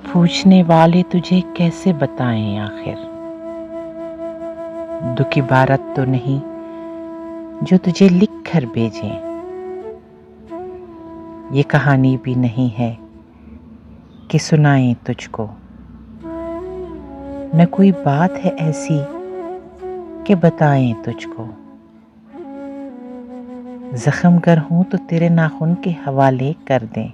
پوچھنے والے تجھے کیسے بتائیں آخر، دکھ عبارت تو نہیں جو تجھے لکھ کر بھیجیں، یہ کہانی بھی نہیں ہے کہ سنائیں تجھ کو، نہ کوئی بات ہے ایسی کہ بتائیں تجھ کو، زخم گر ہوں تو تیرے ناخن کے حوالے کر دیں،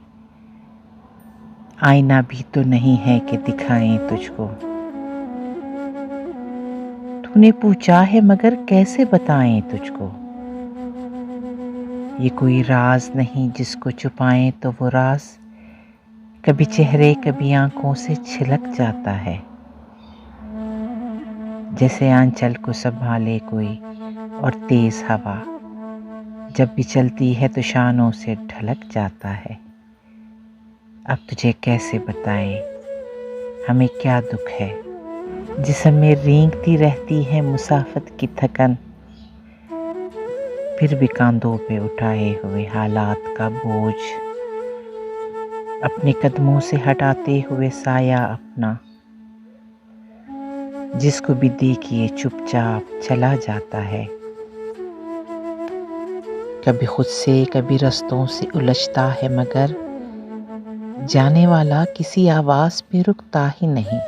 آئینہ بھی تو نہیں ہے کہ دکھائیں تجھ کو، تو نے پوچھا ہے مگر کیسے بتائیں تجھ کو، یہ کوئی راز نہیں جس کو چھپائیں تو وہ راز کبھی چہرے کبھی آنکھوں سے چھلک جاتا ہے، جیسے آنچل کو سنبھالے کوئی اور تیز ہوا جب بھی چلتی ہے تو شانوں سے ڈھلک جاتا ہے، اب تجھے کیسے بتائیں ہمیں کیا دکھ ہے، جسم میں رینگتی رہتی ہے مسافت کی تھکن، پھر بھی کاندھوں پہ اٹھائے ہوئے حالات کا بوجھ، اپنے قدموں سے ہٹاتے ہوئے سایہ اپنا، جس کو بھی دیکھیے چپ چاپ چلا جاتا ہے، کبھی خود سے کبھی رستوں سے الجھتا ہے مگر جانے والا کسی آواز پہ رکتا ہی نہیں،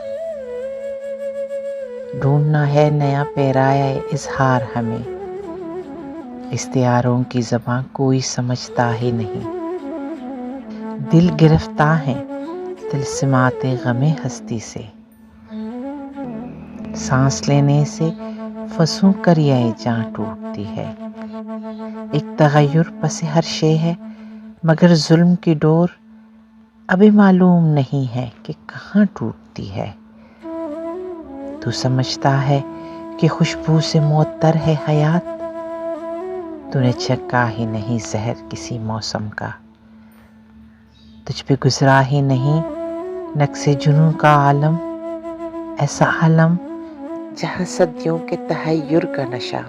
ڈھونڈنا ہے نیا پیرایہ اظہار ہمیں، اختیاروں کی زباں کوئی سمجھتا ہی نہیں، دل گرفتار ہیں طلسمات غم ہستی سے، سانس لینے سے فسوں کریہ جاں ٹوٹتی ہے، ایک تغیر پس ہر شے ہے مگر ظلم کی ڈور ابھی معلوم نہیں ہے کہ کہاں ٹوٹتی ہے، تو سمجھتا ہے کہ خوشبو سے معطر ہے حیات، تو نے چکھا ہی نہیں زہر کسی موسم کا، تجھ پہ گزرا ہی نہیں نقص جنوں کا عالم، ایسا عالم جہاں صدیوں کے تحیر کا نشہ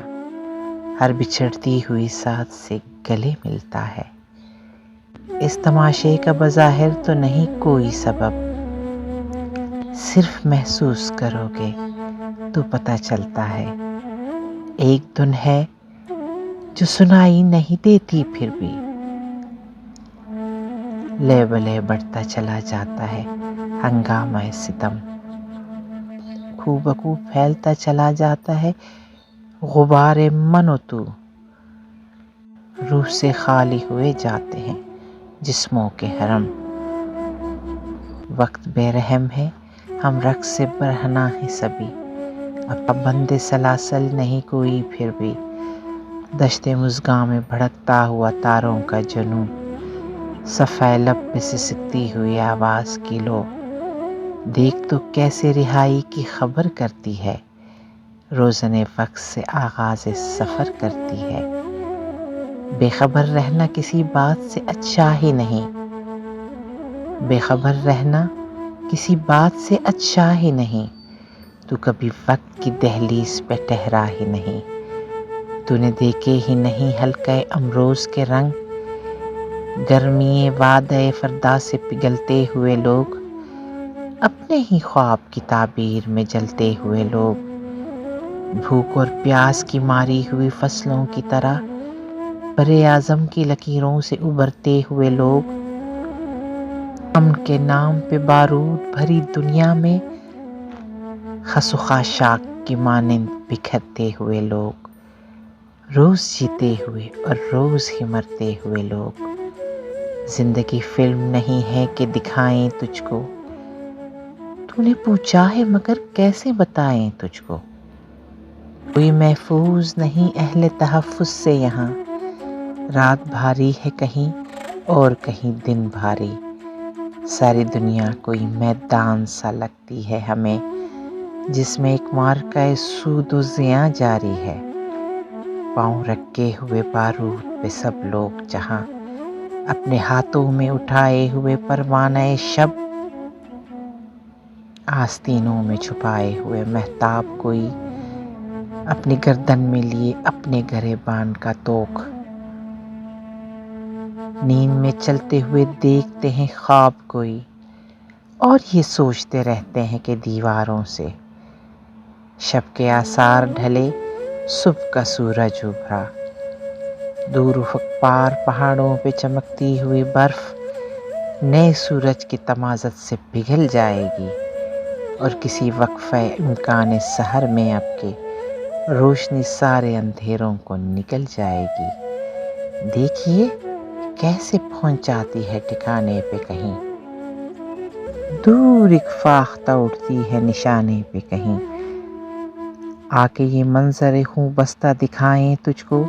ہر بچھڑتی ہوئی ساتھ سے گلے ملتا ہے، اس تماشے کا بظاہر تو نہیں کوئی سبب، صرف محسوس کرو گے تو پتہ چلتا ہے، ایک دھن ہے جو سنائی نہیں دیتی پھر بھی، لے بلے بڑھتا چلا جاتا ہے ہنگامہ ستم، خو بخو پھیلتا چلا جاتا ہے غبار من و تو، روح سے خالی ہوئے جاتے ہیں جسموں کے حرم، وقت بے رحم ہے ہم رقص سے برہنہ ہیں سبھی، اب پابند سلاسل نہیں کوئی پھر بھی، دشت مژگاں میں بھڑکتا ہوا تاروں کا جنوں، صفحہ لب پہ سسکتی ہوئی آواز کی لو، دیکھ تو کیسے رہائی کی خبر کرتی ہے، روزن وقت سے آغاز سفر کرتی ہے، بے خبر رہنا کسی بات سے اچھا ہی نہیں، بے خبر رہنا کسی بات سے اچھا ہی نہیں، تو کبھی وقت کی دہلیز پہ ٹھہرا ہی نہیں، تو نے دیکھے ہی نہیں حلقہ امروز کے رنگ، گرمی وعدہ فردا سے پگھلتے ہوئے لوگ، اپنے ہی خواب کی تعبیر میں جلتے ہوئے لوگ، بھوک اور پیاس کی ماری ہوئی فصلوں کی طرح برے اعظم کی لکیروں سے ابھرتے ہوئے لوگ، امن کے نام پہ بارود بھری دنیا میں خس و خاشاک کی مانند بکھرتے ہوئے لوگ، روز جیتے ہوئے اور روز ہی مرتے ہوئے لوگ، زندگی فلم نہیں ہے کہ دکھائیں تجھ کو، تو نے پوچھا ہے مگر کیسے بتائیں تجھ کو، کوئی محفوظ نہیں اہل تحفظ سے یہاں، رات بھاری ہے کہیں اور کہیں دن بھاری، ساری دنیا کوئی میدان سا لگتی ہے ہمیں، جس میں ایک معرکہ سود و زیاں جاری ہے، پاؤں رکھے ہوئے بارود پہ سب لوگ جہاں، اپنے ہاتھوں میں اٹھائے ہوئے پروانہ شب، آستینوں میں چھپائے ہوئے مہتاب کوئی، اپنی گردن میں لیے اپنے گریبان کا توق، نیند میں چلتے ہوئے دیکھتے ہیں خواب کوئی، اور یہ سوچتے رہتے ہیں کہ دیواروں سے شب کے آثار ڈھلے، صبح کا سورج ابھرا، دور افق پار پہاڑوں پہ چمکتی ہوئی برف نئے سورج کی تمازت سے پگھل جائے گی، اور کسی وقفہ امکان سحر میں اب کے روشنی سارے اندھیروں کو نکل جائے گی۔ دیکھیے کیسے پہنچاتی ہے ٹھکانے پہ کہیں، دور ایک فاختہ اٹھتی ہے نشانے پہ کہیں۔ آ کے یہ منظر خوں بستہ دکھائیں تجھ کو،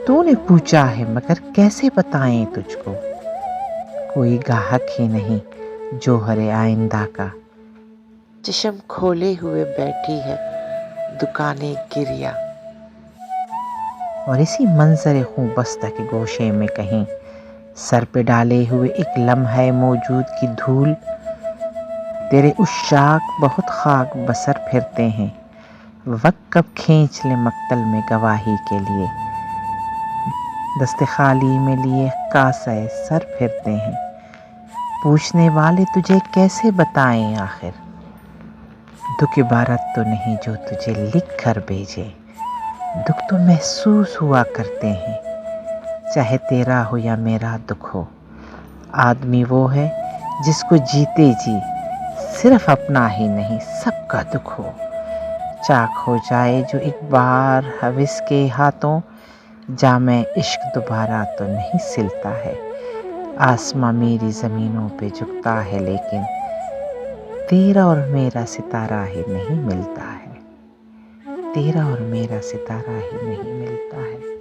تو نے پوچھا ہے مگر کیسے بتائیں تجھ کو۔ کوئی گاہک ہی نہیں جوہر آئندہ کا، چشم کھولے ہوئے بیٹھی ہے دکانیں گریا۔ اور اسی منظر خوں بستہ کے گوشے میں کہیں سر پہ ڈالے ہوئے ایک لمحہ موجود کی دھول، تیرے عشاق بہت خاک بسر پھرتے ہیں، وقت کب کھینچ لے مقتل میں گواہی کے لیے، دست خالی میں لیے کاسہ سر پھرتے ہیں، پوچھنے والے تجھے کیسے بتائیں آخر، دکھ عبارت تو نہیں جو تجھے لکھ کر بھیجے، دکھ تو محسوس ہوا کرتے ہیں، چاہے تیرا ہو یا میرا دکھ ہو۔ آدمی وہ ہے جس کو جیتے جی صرف اپنا ہی نہیں سب کا دکھ ہو، چاک ہو جائے جو ایک بار ہوس کے ہاتھوں، جام عشق دوبارہ تو نہیں سلتا ہے، آسماں میری زمینوں پہ جھکتا ہے لیکن تیرا اور میرا ستارہ ہی نہیں ملتا ہے، تیرا اور میرا ستارہ ہی نہیں ملتا ہے۔